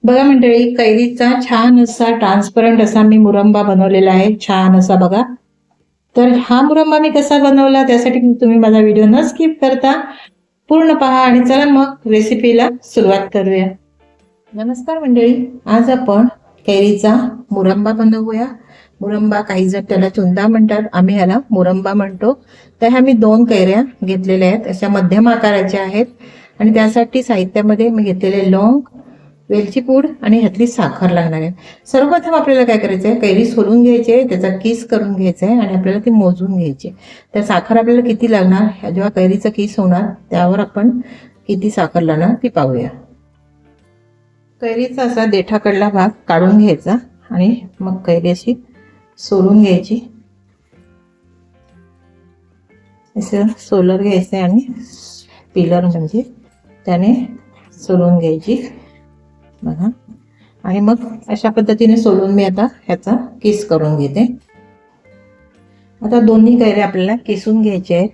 बघा मंडळी, कैरीचा छान असा ट्रान्सपरंट असा मी मुरंबा बनवलेला आहे, छान असा बघा. तर हा मुरंबा मी कसा बनवला त्यासाठी तुम्ही माझा व्हिडिओ न स्किप करता पूर्ण पहा आणि चला मग रेसिपीला सुरुवात करूया. नमस्कार मंडळी, आज आपण कैरीचा मुरंबा बनवूया. मुरंबा काही जण त्याला चुंदा म्हणतात, आम्ही ह्याला मुरंबा म्हणतो. तर ह्या मी 2 कैऱ्या घेतलेल्या आहेत, अशा मध्यम आकाराच्या आहेत. आणि त्यासाठी साहित्यामध्ये मी घेतलेले लवंग, वेलची पूड आणि ह्यातली साखर लागणार आहे. सर्वप्रथम आपल्याला काय करायचं आहे, कैरी सोलून घ्यायची आहे, त्याचा किस करून घ्यायचा आहे आणि आपल्याला ती मोजून घ्यायची. त्या साखर आपल्याला किती लागणार, जेव्हा कैरीचा किस होणार त्यावर आपण किती साखर लागणार ती पाहूया. कैरीचा असा देठाकडला भाग काढून घ्यायचा आणि मग कैरी अशी सोलून घ्यायची. असं सोलर घ्यायचं आणि पिलर म्हणजे त्याने सोलून घ्यायची बघा. आणि मग अशा पद्धतीने सोलून मी आता ह्याचा किस करून घेते. आता दोन्ही कैऱ्या आपल्याला किसून घ्यायचे आहेत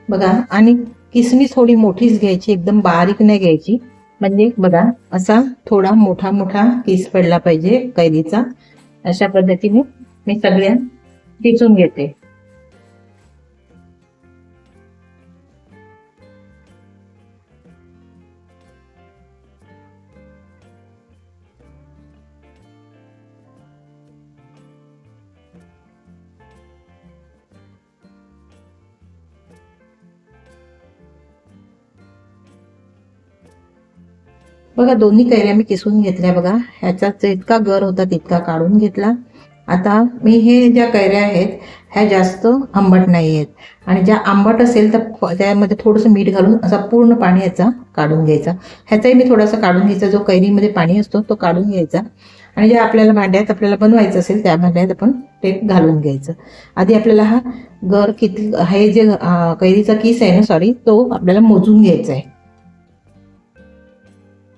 बघा. आणि किसणी थोडी मोठीच घ्यायची, एकदम बारीक नाही घ्यायची. म्हणजे बघा असा थोडा मोठा मोठा किस पडला पाहिजे कैरीचा. अशा पद्धतीने मी सगळ्या किसून घेते. बघा दोन्ही कैऱ्या मी किसून घेतल्या बघा. ह्याच्यात इतका गर होता तितका काढून घेतला. आता मी हे ज्या कैऱ्या आहेत ह्या जास्त आंबट नाही आहेत, आणि ज्या आंबट असेल तर त्यामध्ये थोडंसं मीठ घालून असा पूर्ण पाणी ह्याचा काढून घ्यायचा. ह्याचाही मी थोडासा काढून घ्यायचा, जो कैरीमध्ये पाणी असतो तो काढून घ्यायचा. आणि ज्या आपल्याला भांड्यात आपल्याला बनवायचं असेल त्या भांड्यात आपण ते घालून घ्यायचं. आधी आपल्याला हा गर किती हे जे कैरीचा किस आहे ना, सॉरी, तो आपल्याला मोजून घ्यायचा आहे.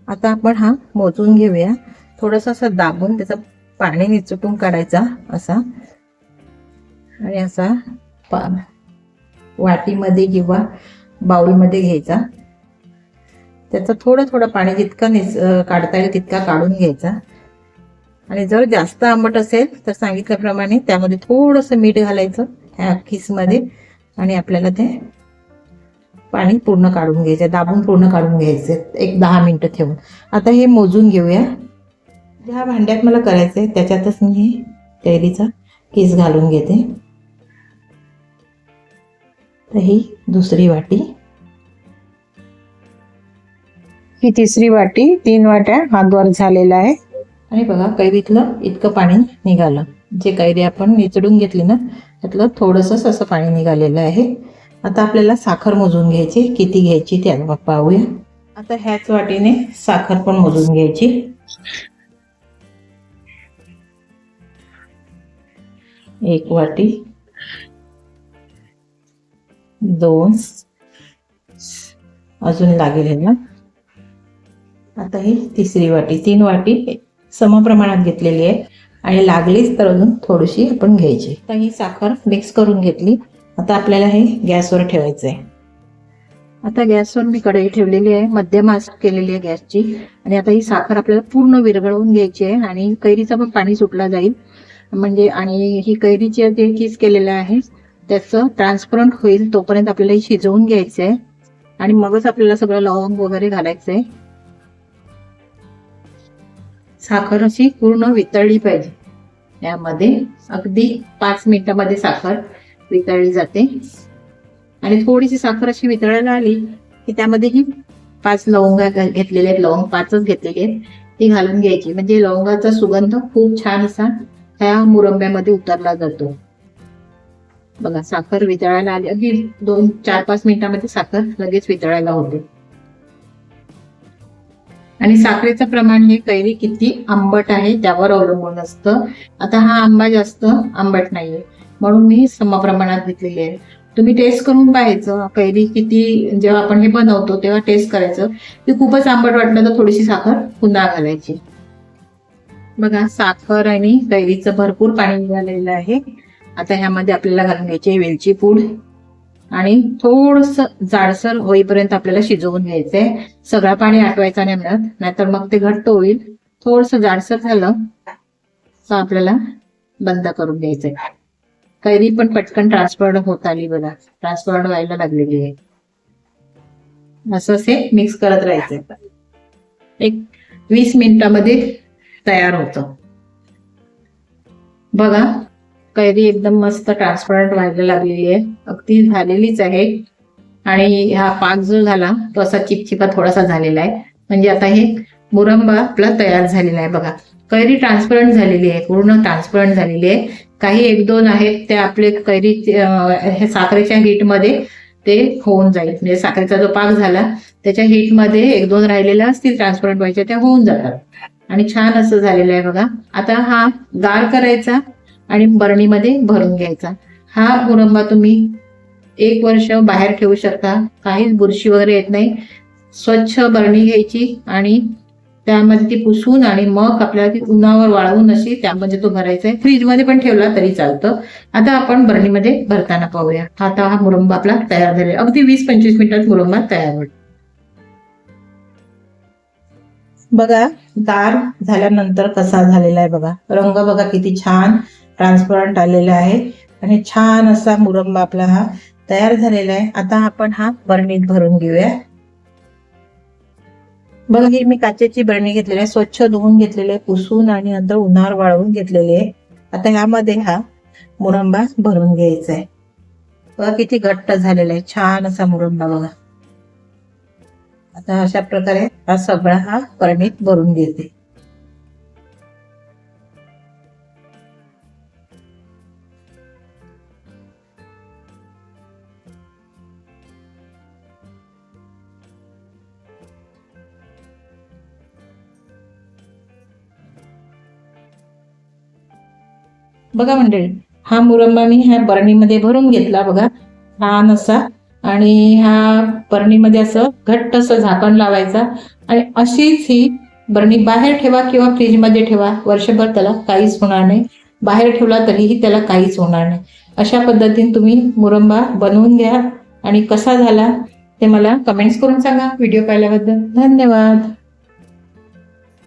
आता आपण हा मोजून घेऊया. थोडंसं असं दाबून त्याचं पाणी निचटून काढायचा असा, आणि असा वाटीमध्ये किंवा बाउलमध्ये घ्यायचा. त्याचं थोडं थोडं पाणी जितकं काढता येईल तितका काढून घ्यायचा. आणि जर जास्त आंबट असेल तर सांगितल्याप्रमाणे त्यामध्ये थोडंसं मीठ घालायचं ह्या किसमध्ये, आणि आपल्याला ते पाणी पूर्ण काढून घ्यायचं, दाबून पूर्ण काढून घ्यायचं एक 10 मिनिटं ठेवून. आता हे मोजून घेऊया. ज्या भांड्यात मला करायचं आहे त्याच्यातच मी कैरीचा किस घालून घेते. तर ही दुसरी वाटी, ही तिसरी वाटी, 3 वाट्या हातवर झालेला आहे. आणि बघा कैरीतलं इतकं पाणी निघालं. जे कैरी आपण निचडून घेतली ना त्यातलं थोडंसं असं पाणी निघालेलं आहे. आता आपल्याला साखर मोजून घ्यायची, किती घ्यायची त्या पाहूया. आता ह्याच वाटीने साखर पण मोजून घ्यायची. एक वाटी, 2, अजून लागेल ना. आता ही तिसरी वाटी, 3 वाटी समप्रमाणात घेतलेली आहे, आणि लागलीच तर अजून थोडीशी आपण घ्यायची. आता ही साखर मिक्स करून घेतली. आता आपल्याला हे गॅसवर ठेवायचं आहे. आता गॅसवर मी कढई ठेवलेली आहे, मध्यम आच केलेली आहे गॅसची. आणि आता ही साखर आपल्याला पूर्ण विरघळवून घ्यायची आहे, आणि कैरीचं पण पाणी सुटला जाईल म्हणजे. आणि ही कैरीची जे किस केलेलं आहे त्याचं ट्रान्सपरंट होईल तोपर्यंत आपल्याला ही शिजवून घ्यायचं आहे. आणि मगच आपल्याला सगळं लवंग वगैरे घालायचं आहे. साखर अशी पूर्ण वितळली पाहिजे यामध्ये. अगदी 5 मिनिटांमध्ये साखर वितळली जाते. आणि थोडीशी साखर अशी वितळायला आली की त्यामध्ये ही 5 लवंग घेतलेले आहेत, लवंग 5च घेतलेले आहेत, ती घालून घ्यायची. म्हणजे लवंगाचा सुगंध खूप छान असा ह्या मुरंब्यामध्ये उतरला जातो बघा. साखर वितळायला आली, अगदी 4-5 मिनिटांमध्ये साखर लगेच वितळायला होते. आणि साखरेचं प्रमाण हे कैरी किती आंबट आहे त्यावर अवलंबून असतं. आता हा आंबा जास्त आंबट नाहीये म्हणून मी समप्रमाणात घेतलेली आहे. तुम्ही टेस्ट करून पाहायचं कैरी किती, जेव्हा आपण हे बनवतो तेव्हा टेस्ट करायचं की खूपच आंबट वाटलं तर थोडीशी साखर पुन्हा घालायची. बघा साखर आणि कैरीचं भरपूर पाणी निघालेलं आहे. आता ह्यामध्ये आपल्याला घालून घ्यायची वेलची पूड, आणि थोडंसं जाडसर होईपर्यंत आपल्याला शिजवून घ्यायचंय. सगळं पाणी आटवायचं नाही म्हणत, नाहीतर मग ते घट्ट होईल थोडंसं जाडसर झालं तर आपल्याला बंद करून द्यायचंय. कैरी पण पटकन ट्रान्सफर होत आली बघा, ट्रान्सफर व्हायला लागलेली आहे. असं मिक्स करत राहायचंय. एक 20 मिनिटामध्ये तयार होतं बघा. कैरी एकदम मस्त ट्रान्सपरंट व्हायला लागलेली आहे, अगदी झालेलीच आहे. आणि हा पाक जो झाला तो असा चिपचिपा थोडासा झालेला आहे, म्हणजे आता हे मुरंबा आपला तयार झालेला आहे बघा. कैरी ट्रान्सपरंट झालेली आहे, पूर्ण ट्रान्सपरंट झालेली आहे. काही 1-2 आहेत ते आपले कैरी हे साखरेच्या हीटमध्ये ते होऊन जाईल, म्हणजे साखरेचा जो पाक झाला त्याच्या हीटमध्ये 1-2 राहिलेल्या असतील ट्रान्सपरंट व्हायच्या, त्या होऊन जातात. आणि छान असं झालेलं आहे बघा. आता हा गार करायचा आणि बरणीमध्ये भरून घ्यायचा. हा मुरंबा तुम्ही 1 वर्ष बाहेर ठेवू शकता, काहीच बुरशी वगैरे येत नाही. स्वच्छ बरणी घ्यायची आणि त्यामध्ये ती पुसून आणि मग आपल्याला ती उन्हावर वाळवून अशी त्यामध्ये तो भरायचा आहे. फ्रीजमध्ये पण ठेवला तरी चालतं. आता आपण बरणीमध्ये भरताना पाहूया. आता हा मुरंबा आपला तयार झालेला, अगदी 20-25 मिनिटात मुरंबा तयार होईल बघा. गार झाल्यानंतर कसा झालेला आहे बघा, रंग बघा किती छान ट्रान्सपरंट आलेला आहे आणि छान असा मुरंबा आपला हा तयार झालेला आहे. आता आपण हा बरणीत भरून घेऊया बघा. ही मी काचेची बरणी घेतलेली आहे, स्वच्छ धुवून घेतलेली आहे, पुसून आणि नंतर उन्हावर वाळवून घेतलेली आहे. आता ह्यामध्ये हा मुरंबा भरून घ्यायचा आहे बघा. किती घट्ट झालेला आहे, छान असा मुरंबा बघा. आता अशा प्रकारे हा सगळा हा बरणीत भरून घेते. बघा मंडळी, हा मुरंबा मी ह्या बरणीमध्ये भरून घेतला बघा, छान असा. आणि ह्या बरणीमध्ये असं घट्ट असं झाकण लावायचा आणि अशीच ही बरणी बाहेर ठेवा किंवा फ्रीजमध्ये ठेवा, वर्षभर त्याला काहीच होणार नाही. बाहेर ठेवला तरीही त्याला काहीच होणार नाही. अशा पद्धतीने तुम्ही मुरंबा बनवून घ्या आणि कसा झाला ते मला कमेंट्स करून सांगा. व्हिडिओ पाहिल्याबद्दल धन्यवाद.